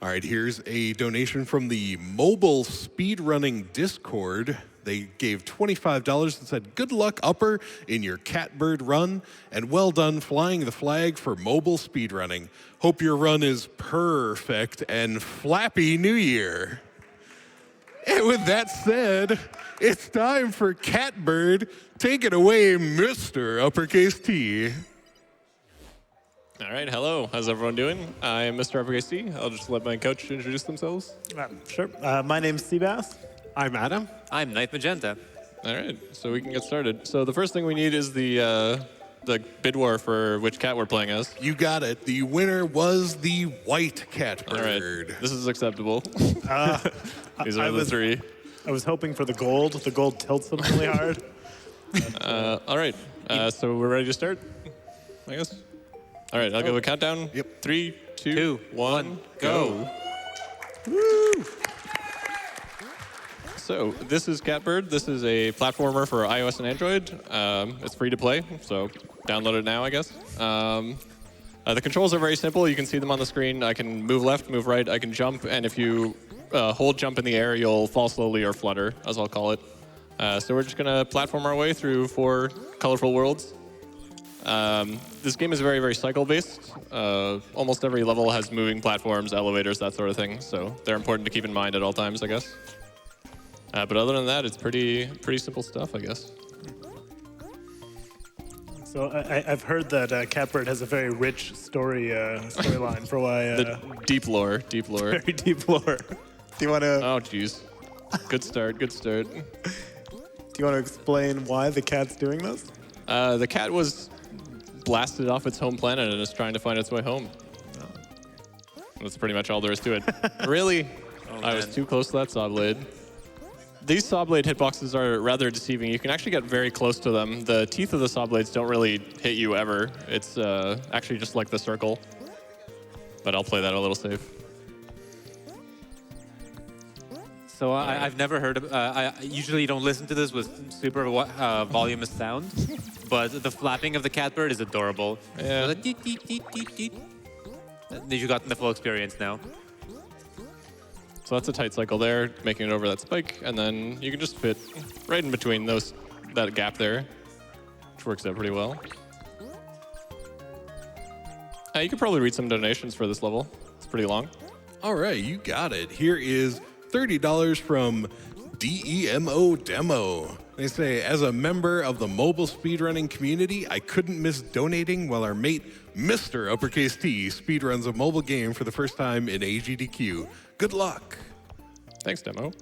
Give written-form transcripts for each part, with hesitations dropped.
All right, here's a donation from the Mobile Speedrunning Discord. They gave $25 and said, "Good luck, Upper, in your catbird run, and well done flying the flag for mobile speedrunning. Hope your run is perfect, and Flappy New Year." And with that said, it's time for Catbird. Take it away, Mr. Uppercase T. All right, hello. How's everyone doing? I am MrUppercaseT. I'll just let my coach introduce themselves. Sure. My name's Seabass. I'm Adam. I'm Magenta. All right, so we can get started. So the first thing we need is the bid war for which cat we're playing as. You got it. The winner was the white catbird. All right, this is acceptable. These are the three. I was hoping for the gold. The gold tilts them really hard. All right, so we're ready to start, I guess. All right, I'll give a countdown. Yep. 3, 2, 1, go. Woo! So this is Catbird. This is a platformer for iOS and Android. It's free to play, so download it now, I guess. The controls are very simple. You can see them on the screen. I can move left, move right. I can jump, and if you hold jump in the air, you'll fall slowly or flutter, as I'll call it. So we're just going to platform our way through 4 colorful worlds. This game is very, very cycle-based. Almost every level has moving platforms, elevators, that sort of thing. So they're important to keep in mind at all times, I guess. But other than that, it's pretty simple stuff, I guess. So I've heard that Catbird has a very rich storyline for why. The deep lore. Very deep lore. Do you want to? Oh, jeez. Good start. Good start. Do you want to explain why the cat's doing this? The cat was blasted off its home planet and is trying to find its way home. That's pretty much all there is to it. Really? I was too close to that saw blade. These saw blade hitboxes are rather deceiving. You can actually get very close to them. The teeth of the saw blades don't really hit you ever. It's actually just like the circle. But I'll play that a little safe. So I've never heard of, I usually don't listen to this with super voluminous sound, but the flapping of the catbird is adorable. Yeah. Like, deet, deet, deet, deet, deet. You got the full experience now. So that's a tight cycle there, making it over that spike, and then you can just fit right in between that gap there, which works out pretty well. You could probably read some donations for this level. It's pretty long. All right, you got it. Here is $30 from DEMO Demo. They say, as a member of the mobile speedrunning community, I couldn't miss donating while our mate, Mr. Uppercase T, speedruns a mobile game for the first time in AGDQ. Good luck. Thanks, Demo.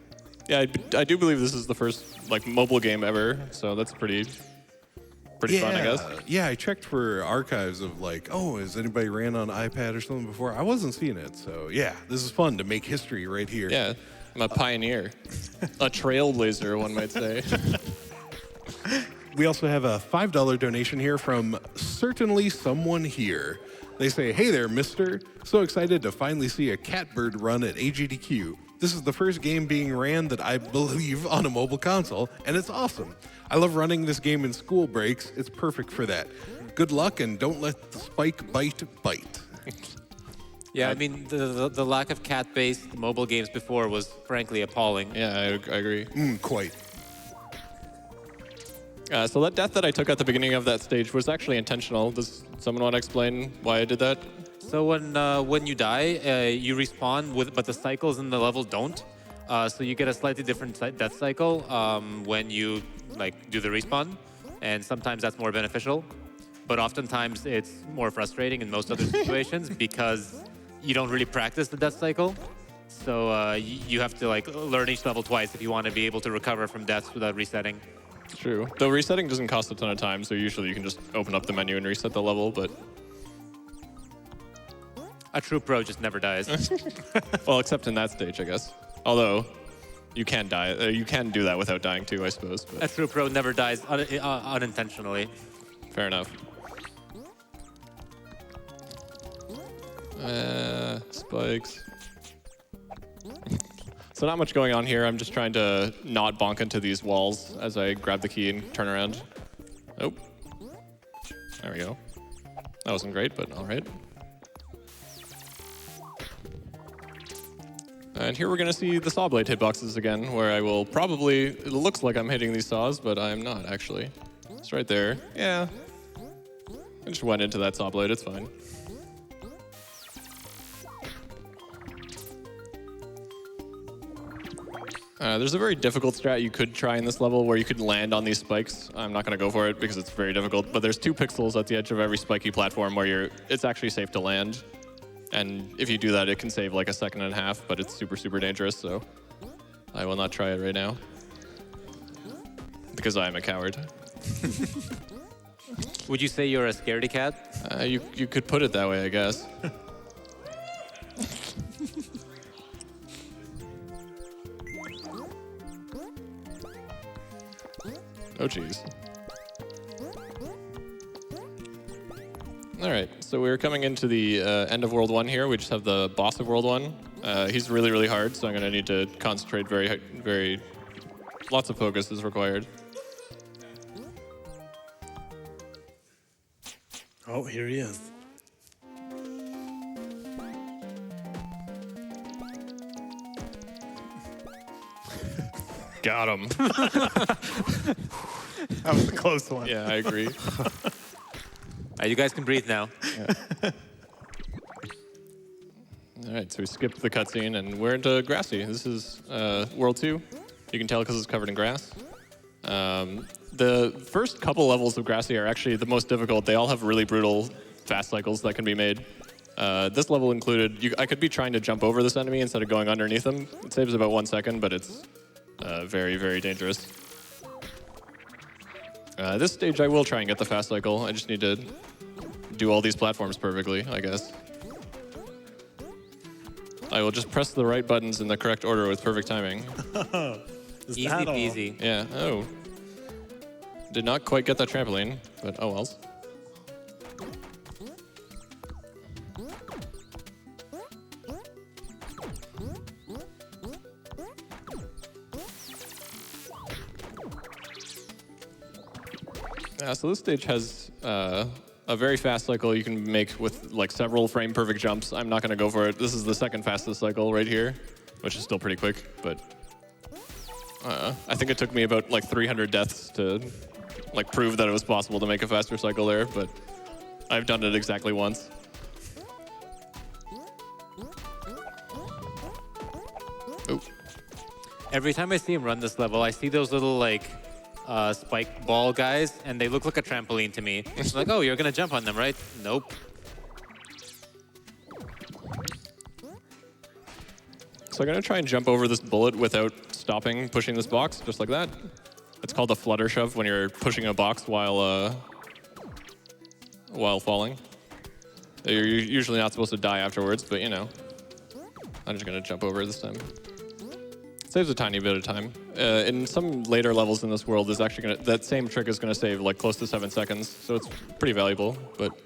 Yeah, I do believe this is the first mobile game ever, so that's pretty fun, I guess. Yeah, I checked for archives of has anybody ran on iPad or something before? I wasn't seeing it, so yeah, this is fun to make history right here. Yeah, I'm a pioneer. A trailblazer, one might say. We also have a $5 donation here from Certainly Someone Here. They say, "Hey there, mister. So excited to finally see a catbird run at AGDQ. This is the first game being ran that I believe on a mobile console, and it's awesome. I love running this game in school breaks. It's perfect for that. Good luck, and don't let the spike bite. Yeah, I mean, the lack of cat-based mobile games before was frankly appalling. Yeah, I agree. Quite. So that death that I took at the beginning of that stage was actually intentional. Does someone want to explain why I did that? So when you die, you respawn, but the cycles in the level don't. So you get a slightly different death cycle when you do the respawn, and sometimes that's more beneficial. But oftentimes it's more frustrating in most other situations because you don't really practice the death cycle. So you have to learn each level twice if you want to be able to recover from deaths without resetting. It's true. Though resetting doesn't cost a ton of time, so usually you can just open up the menu and reset the level, but... A true pro just never dies. Well, except in that stage, I guess. Although, you can die. You can do that without dying too, I suppose. But... A true pro never dies unintentionally. Fair enough. Spikes. So not much going on here. I'm just trying to not bonk into these walls as I grab the key and turn around. Oh. There we go. That wasn't great, but all right. And here we're going to see the saw blade hitboxes again, where I will probably... It looks like I'm hitting these saws, but I'm not, actually. It's right there. Yeah. I just went into that saw blade. It's fine. There's a very difficult strat you could try in this level where you could land on these spikes. I'm not going to go for it because it's very difficult, but there's 2 pixels at the edge of every spiky platform where it's actually safe to land. And if you do that, it can save like 1.5 seconds, but it's super, super dangerous, so I will not try it right now. Because I am a coward. Would you say you're a scaredy cat? You could put it that way, I guess. Oh, jeez. All right, so we're coming into the end of World 1 here. We just have the boss of World 1. He's really, really hard, so I'm going to need to concentrate very... Lots of focus is required. Oh, here he is. Got him. That was a close one. Yeah, I agree. You guys can breathe now. Yeah. All right, so we skipped the cutscene, and we're into Grassy. This is World 2. You can tell because it's covered in grass. The first couple levels of Grassy are actually the most difficult. They all have really brutal fast cycles that can be made. This level included, I could be trying to jump over this enemy instead of going underneath them. It saves about 1 second, but it's very, very dangerous. This stage I will try and get the fast cycle. I just need to do all these platforms perfectly, I guess. I will just press the right buttons in the correct order with perfect timing. Easy peasy. Yeah, oh. Did not quite get that trampoline, but oh well. So this stage has a very fast cycle you can make with like several frame perfect jumps. I'm not going to go for it. This is the second fastest cycle right here, which is still pretty quick, but I think it took me about like 300 deaths to like prove that it was possible to make a faster cycle there, but I've done it exactly once. Oh. Every time I see him run this level, I see those little like spike ball guys, and they look like a trampoline to me. It's like, oh, you're gonna jump on them, right? Nope. So I'm gonna try and jump over this bullet without stopping pushing this box, just like that. It's called a flutter shove when you're pushing a box while falling. You're usually not supposed to die afterwards, but you know. I'm just gonna jump over this time. Saves a tiny bit of time. In some later levels in this world, is actually that same trick is gonna save like close to 7 seconds, so it's pretty valuable. But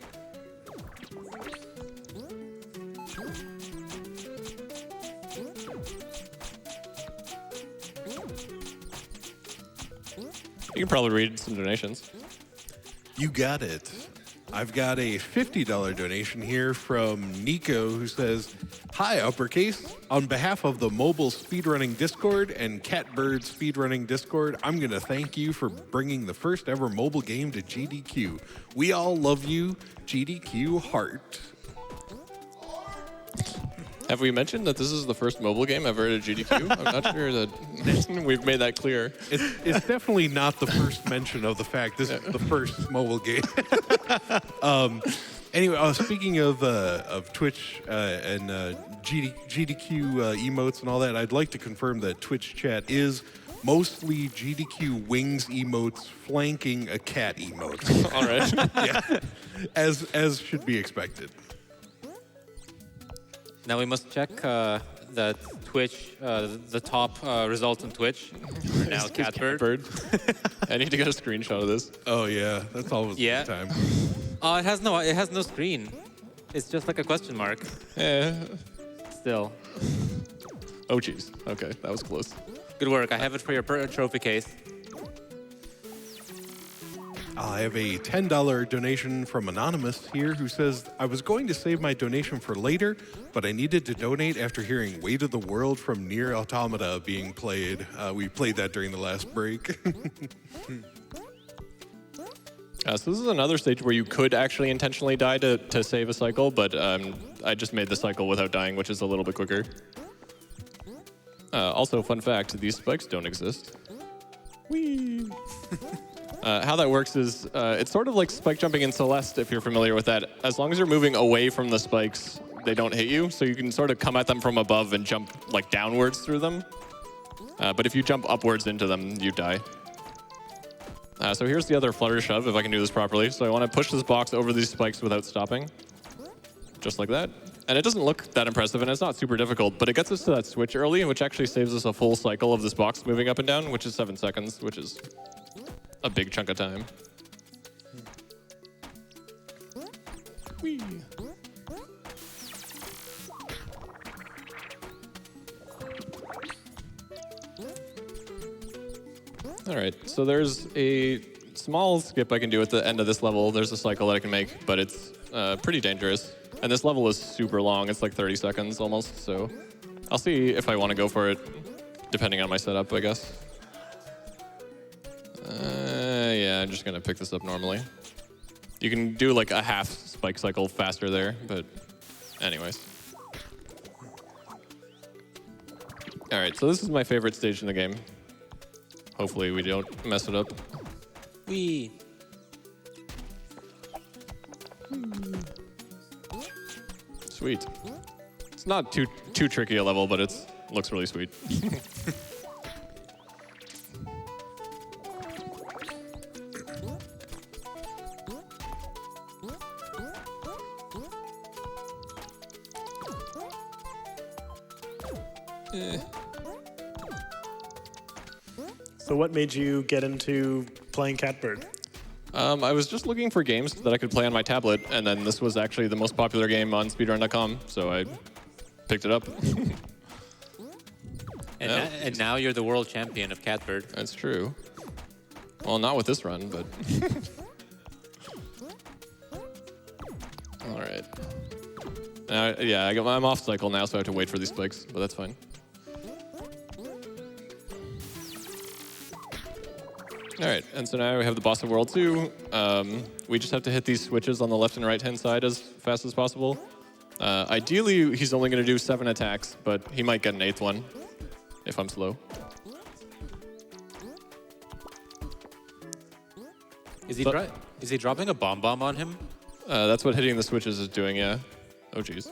you can probably read some donations. You got it. I've got a $50 donation here from Nico, who says, "Hi, Uppercase. On behalf of the Mobile Speedrunning Discord and Catbird Speedrunning Discord, I'm going to thank you for bringing the first ever mobile game to GDQ. We all love you, GDQ Heart." Have we mentioned that this is the first mobile game ever at GDQ? I'm not sure that we've made that clear. It's definitely not the first mention of the fact this is the first mobile game. Anyway, speaking of Twitch and GDQ emotes and all that, I'd like to confirm that Twitch chat is mostly GDQ wings emotes flanking a cat emote. All right. Yeah, as should be expected. Now we must check that Twitch, the top results on Twitch. Now Catbird. I need to get a screenshot of this. Oh yeah, that's always the time. It has no screen. It's just like a question mark. Yeah. Still. Oh jeez. Okay, that was close. Good work. I have it for your trophy case. I have a $10 donation from Anonymous here who says, I was going to save my donation for later, but I needed to donate after hearing Weight of the World from Nier Automata being played. We played that during the last break. So this is another stage where you could actually intentionally die to save a cycle, but I just made the cycle without dying, which is a little bit quicker. Also, fun fact, these spikes don't exist. Whee! How that works is, it's sort of like spike jumping in Celeste, if you're familiar with that. As long as you're moving away from the spikes, they don't hit you, so you can sort of come at them from above and jump like downwards through them. But if you jump upwards into them, you die. So here's the other flutter shove, if I can do this properly. So I want to push this box over these spikes without stopping. Just like that. And it doesn't look that impressive, and it's not super difficult, but it gets us to that switch early, which actually saves us a full cycle of this box moving up and down, which is 7 seconds, which is a big chunk of time. Whee! All right, so there's a small skip I can do at the end of this level. There's a cycle that I can make, but it's pretty dangerous. And this level is super long. It's like 30 seconds almost, so I'll see if I want to go for it, depending on my setup, I guess. Yeah, I'm just going to pick this up normally. You can do like a half spike cycle faster there, but anyways. All right, so this is my favorite stage in the game. Hopefully we don't mess it up. Wee. Sweet. It's not too tricky a level, but it looks really sweet. So what made you get into playing Catbird? I was just looking for games that I could play on my tablet, and then this was actually the most popular game on speedrun.com, so I picked it up. And now you're the world champion of Catbird. That's true. Well, not with this run, but... All right. Yeah, I'm off cycle now, so I have to wait for these spikes, but that's fine. All right, and so now we have the boss of World 2. We just have to hit these switches on the left and right-hand side as fast as possible. Ideally, he's only going to do 7 attacks, but he might get an 8th one if I'm slow. Is he dropping a bomb on him? That's what hitting the switches is doing, yeah. Oh, jeez.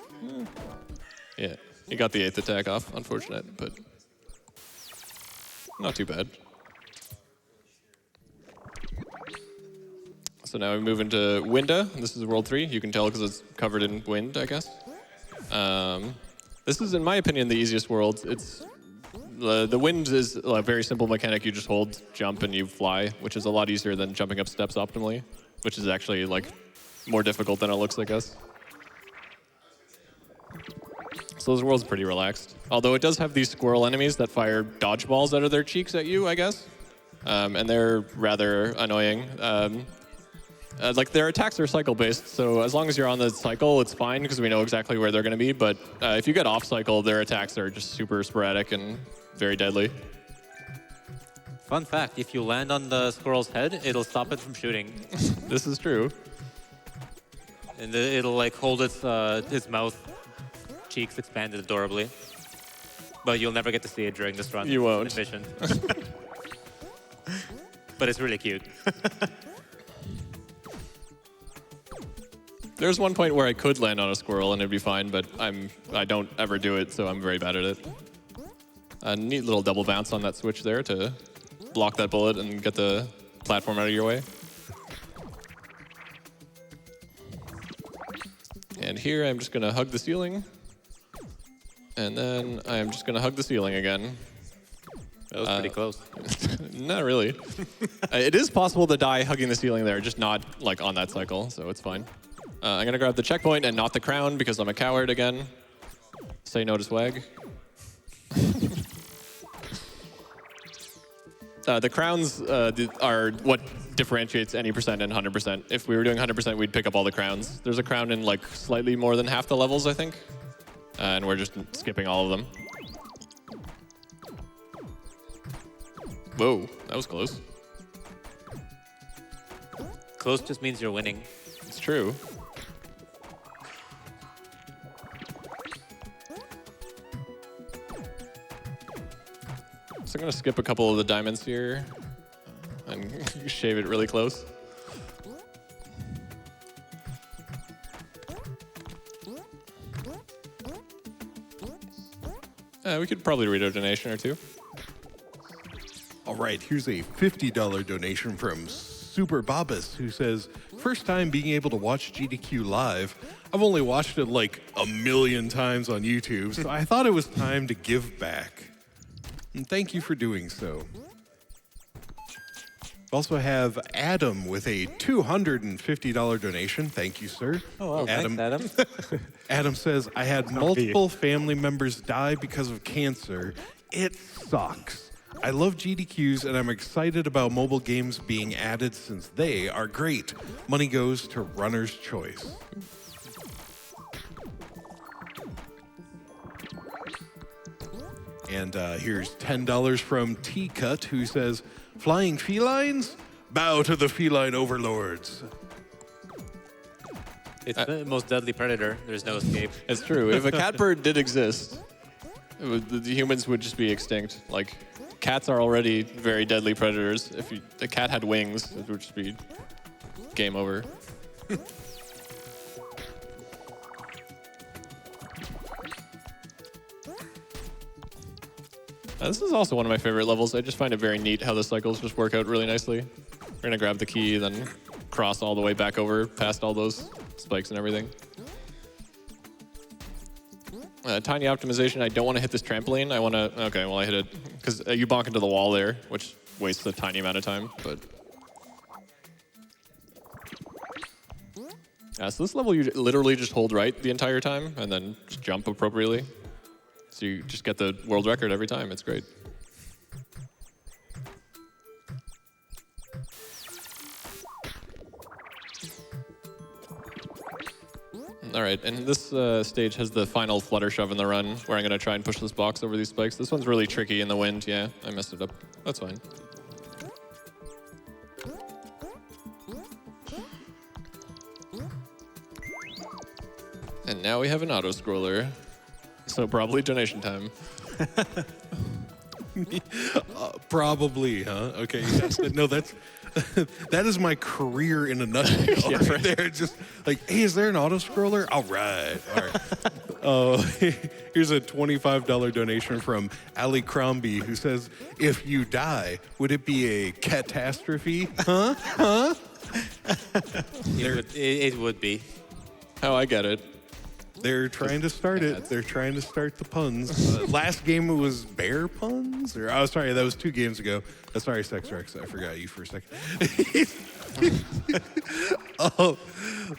Yeah, he got the 8th attack off, unfortunate, but not too bad. So now we move into Winda. This is World 3. You can tell because it's covered in wind, I guess. This is, in my opinion, the easiest world. It's the wind is a very simple mechanic. You just hold, jump, and you fly, which is a lot easier than jumping up steps optimally, which is actually like more difficult than it looks, I guess. So this world's pretty relaxed. Although it does have these squirrel enemies that fire dodgeballs out of their cheeks at you, I guess. And they're rather annoying. Like their attacks are cycle-based, so as long as you're on the cycle, it's fine because we know exactly where they're going to be. But if you get off cycle, their attacks are just super sporadic and very deadly. Fun fact, if you land on the squirrel's head, it'll stop it from shooting. This is true. And it'll like hold its mouth, cheeks expanded adorably. But you'll never get to see it during this run. You won't. Mission. But it's really cute. There's one point where I could land on a squirrel and it'd be fine, but I don't ever do it, so I'm very bad at it. A neat little double bounce on that switch there to block that bullet and get the platform out of your way. And here I'm just going to hug the ceiling. And then I'm just going to hug the ceiling again. That was pretty close. Not really. It is possible to die hugging the ceiling there, just not like on that cycle, so it's fine. I'm going to grab the checkpoint and not the crown because I'm a coward again. Say no to swag. The crowns are what differentiates any percent and 100%. If we were doing 100%, we'd pick up all the crowns. There's a crown in like slightly more than half the levels, I think. And we're just skipping all of them. Whoa, that was close. Close just means you're winning. It's true. So I'm gonna skip a couple of the diamonds here and shave it really close. We could probably read a donation or two. All right, here's a $50 donation from Super Bobbus, who says, first time being able to watch GDQ live. I've only watched it like 1,000,000 times on YouTube, so I thought it was time to give back. And thank you for doing so. We also have Adam with a $250 donation. Thank you, sir. Oh, Adam. thanks, Adam. Adam says, I had multiple family members die because of cancer. It sucks. I love GDQs, and I'm excited about mobile games being added since they are great. Money goes to Runner's Choice. And here's $10 from T-Cut, who says, flying felines? Bow to the feline overlords. It's the most deadly predator. There's no escape. It's true. If a catbird did exist, the humans would just be extinct. Like, cats are already very deadly predators. If a cat had wings, it would just be game over. This is also one of my favorite levels. I just find it very neat how the cycles just work out really nicely. We're gonna grab the key, then cross all the way back over past all those spikes and everything. Tiny optimization, I don't want to hit this trampoline. I want to, okay, well I hit it, because you bonk into the wall there, which wastes a tiny amount of time, but. So this level you literally just hold right the entire time, and then just jump appropriately. So you just get the world record every time, it's great. All right, and this stage has the final flutter shove in the run, where I'm going to try and push this box over these spikes. This one's really tricky in the wind. Yeah, I messed it up. That's fine. And now we have an auto-scroller. So probably donation time. Probably, huh? Okay, yes. No, that's that is my career in a nutshell. Yeah, right there. Just like, hey, is there an auto scroller? All right. Here's a $25 donation from Ali Crombie, who says, if you die, would it be a catastrophe? Huh? Huh? It would be. Oh, I get it. They're trying to start it. They're trying to start the puns. Last game it was bear puns? Or, oh, sorry, that was 2 games ago. Sorry, Sex Rex, I forgot you for a second.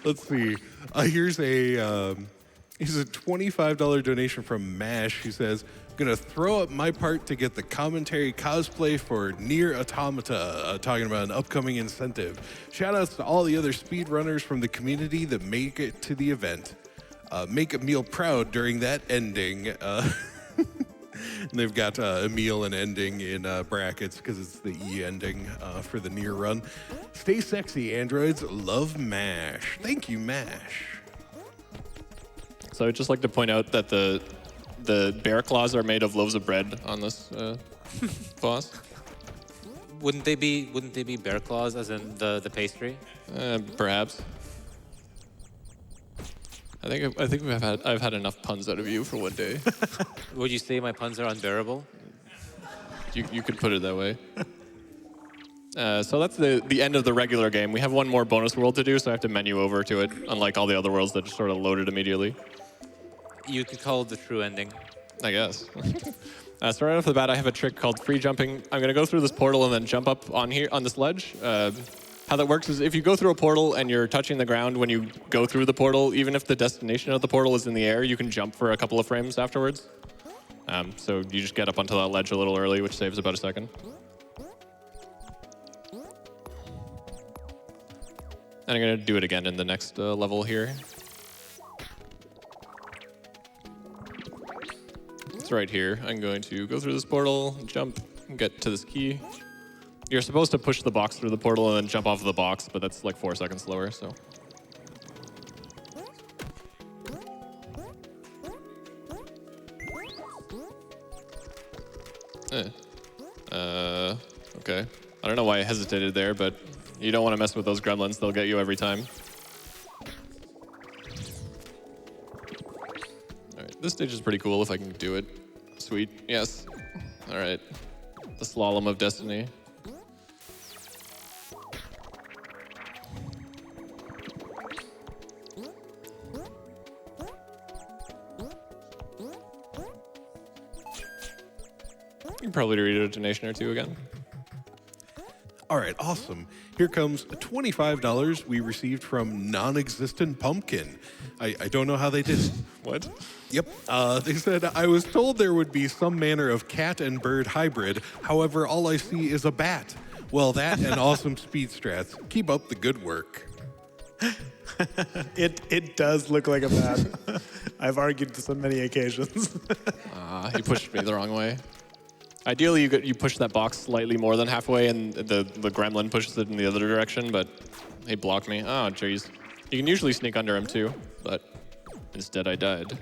Let's see. Here's a $25 donation from Mash, who says, I'm going to throw up my part to get the commentary cosplay for Nier Automata, talking about an upcoming incentive. Shoutouts to all the other speedrunners from the community that make it to the event. Make Emil proud during that ending. And they've got Emil and ending in brackets because it's the E ending for the Nier run. Stay sexy, androids. Love MASH. Thank you, MASH. So I'd just like to point out that the bear claws are made of loaves of bread on this boss. Wouldn't they be bear claws, as in the pastry? Perhaps. I think I've had enough puns out of you for one day. Would you say my puns are unbearable? You could put it that way. So that's the end of the regular game. We have one more bonus world to do, so I have to menu over to it, unlike all the other worlds that just sort of loaded immediately. You could call it the true ending. I guess. So right off the bat, I have a trick called free jumping. I'm going to go through this portal and then jump up on here on this ledge. How that works is if you go through a portal and you're touching the ground when you go through the portal, even if the destination of the portal is in the air, you can jump for a couple of frames afterwards. So you just get up onto that ledge a little early, which saves about a second. And I'm going to do it again in the next level here. It's right here. I'm going to go through this portal, jump, and get to this key. You're supposed to push the box through the portal and then jump off of the box, but that's like 4 seconds slower, so. Okay. I don't know why I hesitated there, but you don't want to mess with those gremlins. They'll get you every time. All right, this stage is pretty cool if I can do it. Sweet, yes. All right, the slalom of destiny. You can probably read a donation or two again. All right, awesome. Here comes $25 we received from Non-Existent Pumpkin. I don't know how they did it. What? Yep. They said, I was told there would be some manner of cat and bird hybrid. However, all I see is a bat. Well, that and awesome speed strats. Keep up the good work. It does look like a bat. I've argued this on many occasions. You pushed me the wrong way. Ideally, you push that box slightly more than halfway, and the gremlin pushes it in the other direction, but he blocked me. Oh, jeez. You can usually sneak under him, too, but instead I died.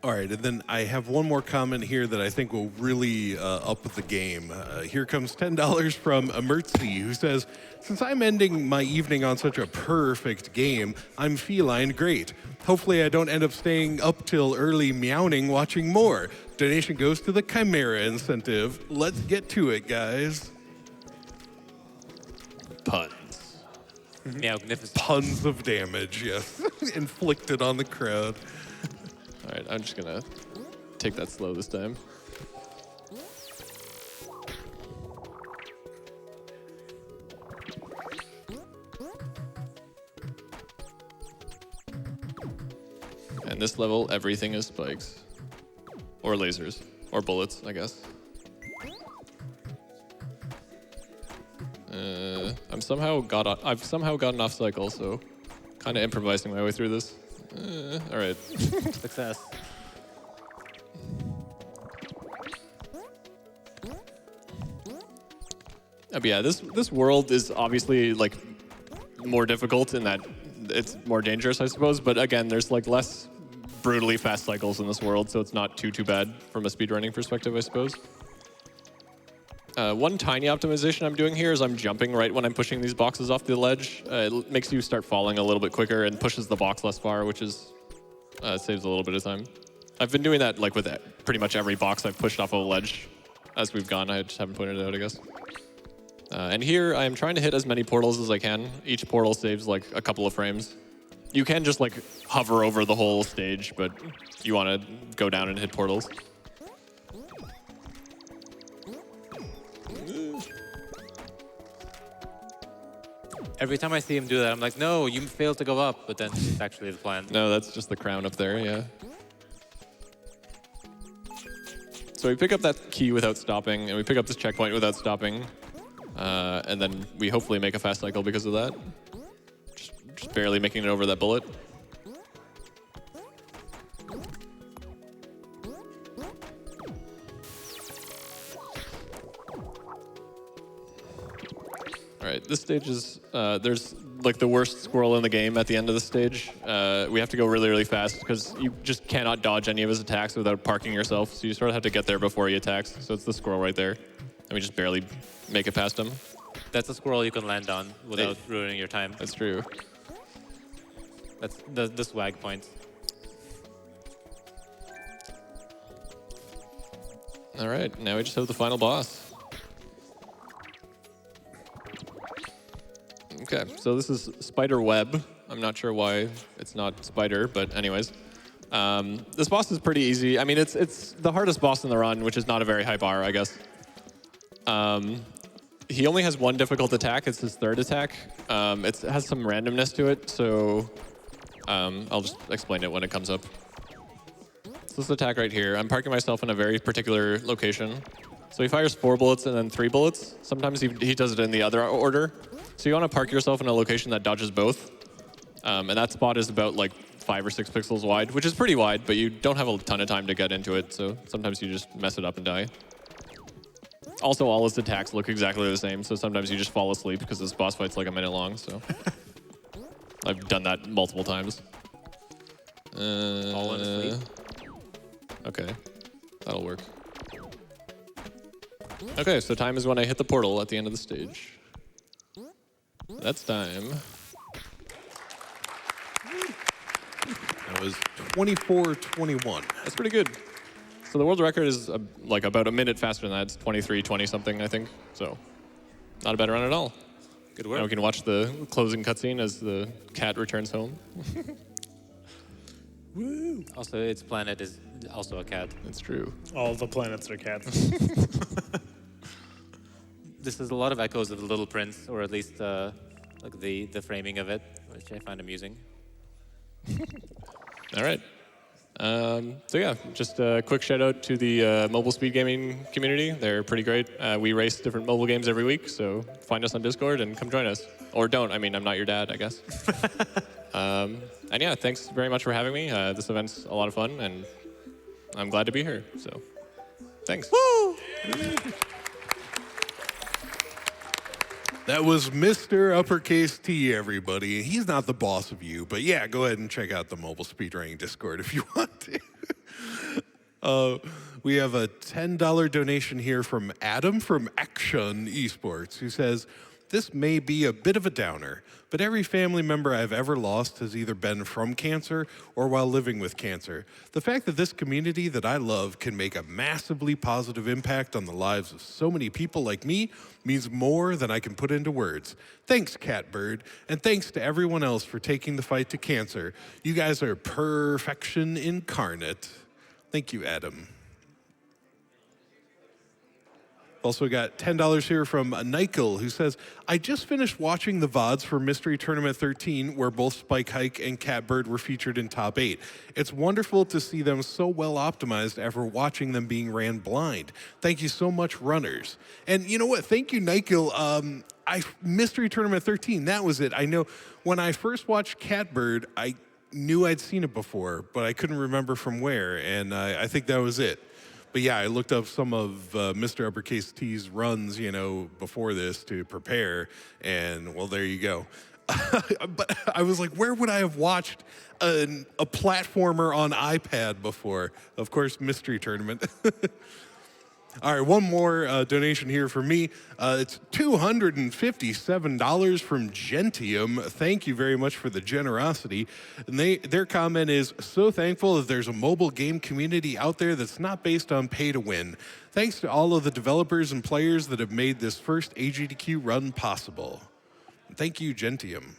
All right, and then I have one more comment here that I think will really up the game. Here comes $10 from Emertzi, who says, since I'm ending my evening on such a perfect game, I'm feline great. Hopefully I don't end up staying up till early meowing watching more. Donation goes to the Chimera incentive. Let's get to it, guys. Puns. Magnificent. Tons of damage, yes. Inflicted on the crowd. All right, I'm just going to take that slow this time. And this level, everything is spikes. Or lasers. Or bullets, I guess. I've somehow gotten off cycle, so kind of improvising my way through this. All right. Success. But yeah, this world is obviously like more difficult in that it's more dangerous, I suppose. But again, there's like less brutally fast cycles in this world, so it's not too bad from a speedrunning perspective, I suppose. One tiny optimization I'm doing here is I'm jumping right when I'm pushing these boxes off the ledge. It makes you start falling a little bit quicker and pushes the box less far, which is saves a little bit of time. I've been doing that like with pretty much every box I've pushed off a ledge as we've gone. I just haven't pointed it out, I guess. And here I am trying to hit as many portals as I can. Each portal saves like a couple of frames. You can just like hover over the whole stage, but you want to go down and hit portals. Every time I see him do that, I'm like, no, you failed to go up, but then it's actually the plan. No, that's just the crown up there, yeah. So we pick up that key without stopping, and we pick up this checkpoint without stopping. And then we hopefully make a fast cycle because of that. Just barely making it over that bullet. All right, this stage is, there's like the worst squirrel in the game at the end of the stage. We have to go really, really fast because you just cannot dodge any of his attacks without parking yourself. So you sort of have to get there before he attacks. So it's the squirrel right there. And we just barely make it past him. That's a squirrel you can land on without ruining your time. That's true. That's the swag point. All right, now we just have the final boss. Okay, so this is Spider Web. I'm not sure why it's not Spider, but anyways. This boss is pretty easy. I mean, it's the hardest boss in the run, which is not a very high bar, I guess. He only has one difficult attack. It's his third attack. It has some randomness to it, so I'll just explain it when it comes up. So this attack right here, I'm parking myself in a very particular location. So he fires 4 bullets and then 3 bullets. Sometimes he does it in the other order. So you want to park yourself in a location that dodges both. And that spot is about like 5 or 6 pixels wide, which is pretty wide, but you don't have a ton of time to get into it, so sometimes you just mess it up and die. Also, all its attacks look exactly the same, so sometimes you just fall asleep because this boss fight's like a minute long, so. I've done that multiple times. Fallen asleep. Okay, that'll work. Okay, so time is when I hit the portal at the end of the stage. That's time. That was 24:21. That's pretty good. So the world record is like about a minute faster than that. It's 23:20 something, I think. So not a bad run at all. Good work. Now we can watch the closing cutscene as the cat returns home. Woo! Also, its planet is also a cat. It's true. All the planets are cats. This is a lot of echoes of The Little Prince, or at least like the framing of it, which I find amusing. All right. So yeah, just a quick shout out to the mobile speed gaming community. They're pretty great. We race different mobile games every week, so find us on Discord and come join us. Or don't. I mean, I'm not your dad, I guess. And yeah, thanks very much for having me. This event's a lot of fun, and I'm glad to be here. So, thanks. Woo! That was MrUppercaseT, everybody. He's not the boss of you, but yeah, go ahead and check out the mobile speedrunning Discord if you want to. We have a $10 donation here from Adam from Action Esports, who says, "This may be a bit of a downer, but every family member I've ever lost has either been from cancer or while living with cancer. The fact that this community that I love can make a massively positive impact on the lives of so many people like me means more than I can put into words. Thanks, Catbird, and thanks to everyone else for taking the fight to cancer. You guys are perfection incarnate." Thank you, Adam. Also got $10 here from Nikel, who says, "I just finished watching the VODs for Mystery Tournament 13, where both Spike Hike and Catbird were featured in top 8. It's wonderful to see them so well optimized after watching them being ran blind. Thank you so much, runners." And you know what? Thank you, Nikel. Mystery Tournament 13, that was it. I know when I first watched Catbird, I knew I'd seen it before, but I couldn't remember from where, and I think that was it. But yeah, I looked up some of MrUppercaseT's runs, you know, before this to prepare, and well, there you go. But I was like, where would I have watched a platformer on iPad before? Of course, Mystery Tournament. All right, one more donation here for me. It's $257 from Gentium. Thank you very much for the generosity. And their comment is, "So thankful that there's a mobile game community out there that's not based on pay to win. Thanks to all of the developers and players that have made this first AGDQ run possible." Thank you, Gentium.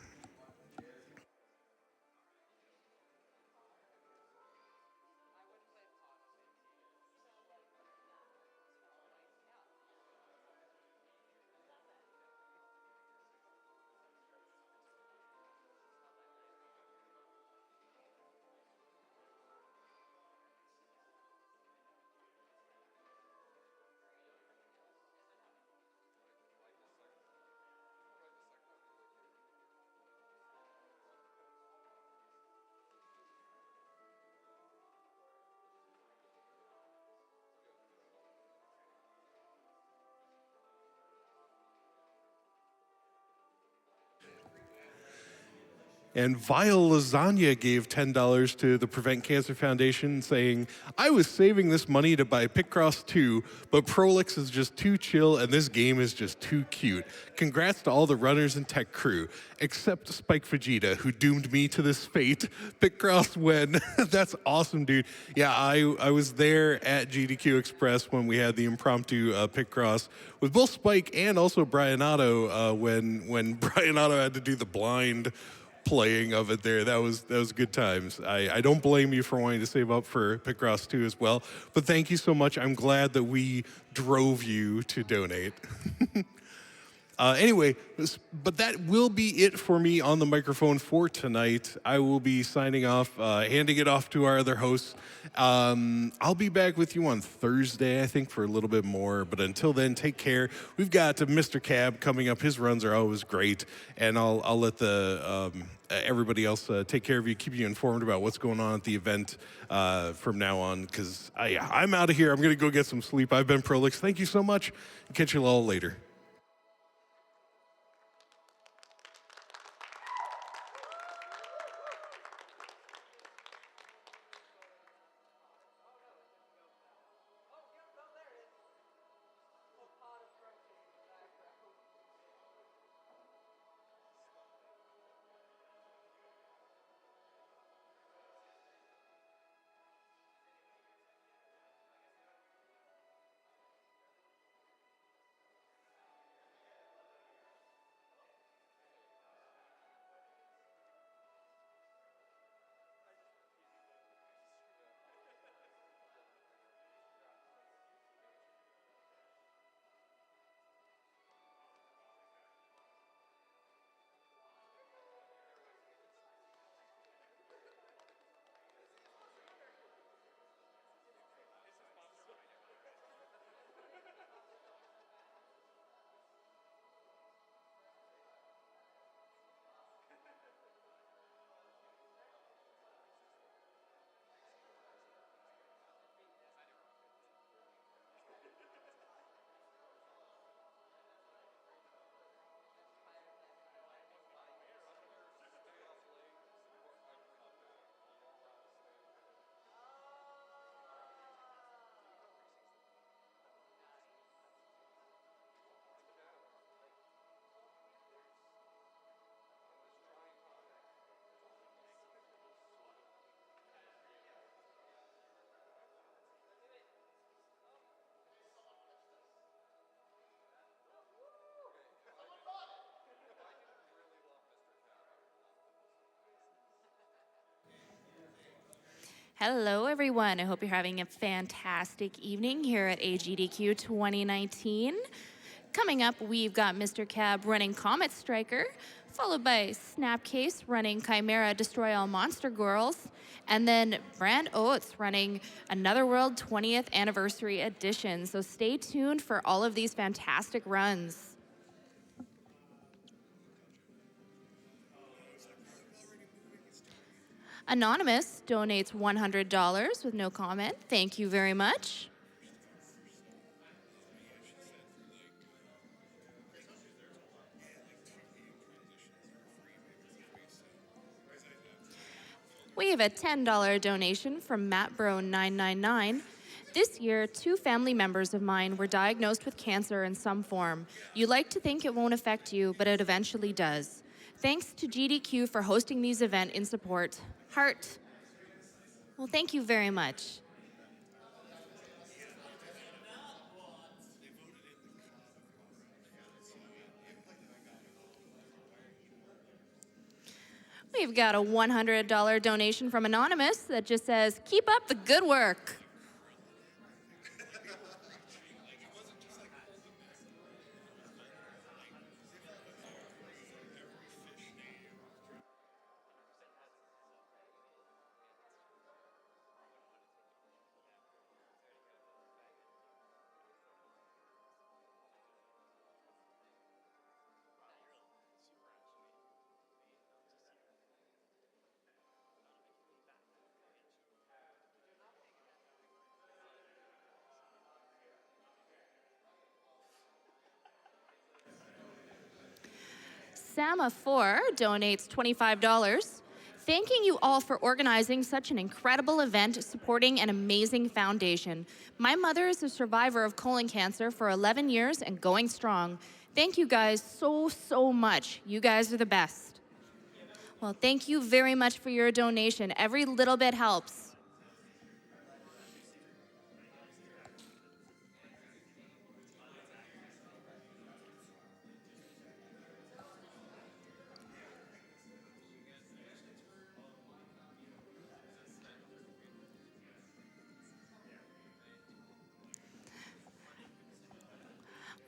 And Vile Lasagna gave $10 to the Prevent Cancer Foundation, saying, "I was saving this money to buy Picross 2, but Prolix is just too chill and this game is just too cute. Congrats to all the runners and tech crew, except Spike Vegeta, who doomed me to this fate. Picross when." That's awesome, dude. Yeah, I was there at GDQ Express when we had the impromptu Picross with both Spike and also Brian Otto when Brian Otto had to do the blind playing of it there. That was good times. I don't blame you for wanting to save up for Picross 2 as well, but thank you so much. I'm glad that we drove you to donate. Anyway, but that will be it for me on the microphone for tonight. I will be signing off, handing it off to our other hosts. I'll be back with you on Thursday, I think, for a little bit more. But until then, take care. We've got Mr. Cab coming up. His runs are always great, and I'll let the everybody else take care of you, keep you informed about what's going on at the event from now on. Because I'm out of here. I'm going to go get some sleep. I've been Prolix. Thank you so much. Catch you all later. Hello, everyone. I hope you're having a fantastic evening here at AGDQ 2019. Coming up, we've got Mr. Cab running Comet Striker, followed by Snapcase running Chimera Destroy All Monster Girls, and then Brand Oates running Another World 20th Anniversary Edition. So stay tuned for all of these fantastic runs. Anonymous donates $100 with no comment. Thank you very much. We have a $10 donation from MattBro999. This year, 2 family members of mine were diagnosed with cancer in some form. You like to think it won't affect you, but it eventually does. Thanks to GDQ for hosting these events in support. Heart. Well, thank you very much. We've got a $100 donation from Anonymous that just says, keep up the good work. Sama4 donates $25, thanking you all for organizing such an incredible event supporting an amazing foundation. My mother is a survivor of colon cancer for 11 years and going strong. Thank you guys so much. You guys are the best. Well, thank you very much for your donation. Every little bit helps.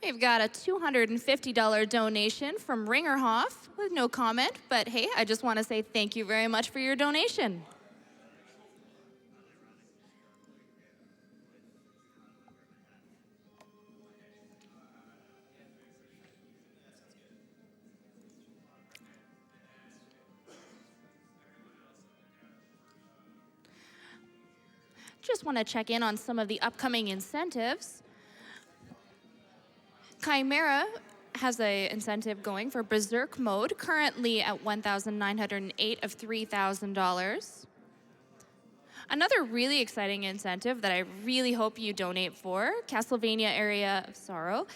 We've got a $250 donation from Ringerhoff with no comment, but hey, I just want to say thank you very much for your donation. Just want to check in on some of the upcoming incentives. Chimera has an incentive going for Berserk mode, currently at 1,908 of $3,000. Another really exciting incentive that I really hope you donate for, Castlevania Area of Sorrow,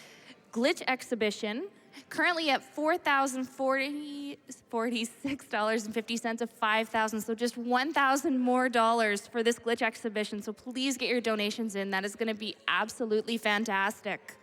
Glitch Exhibition, currently at $4,046.50 of $5,000, so just $1,000 more for this Glitch Exhibition. So please get your donations in. That is going to be absolutely fantastic.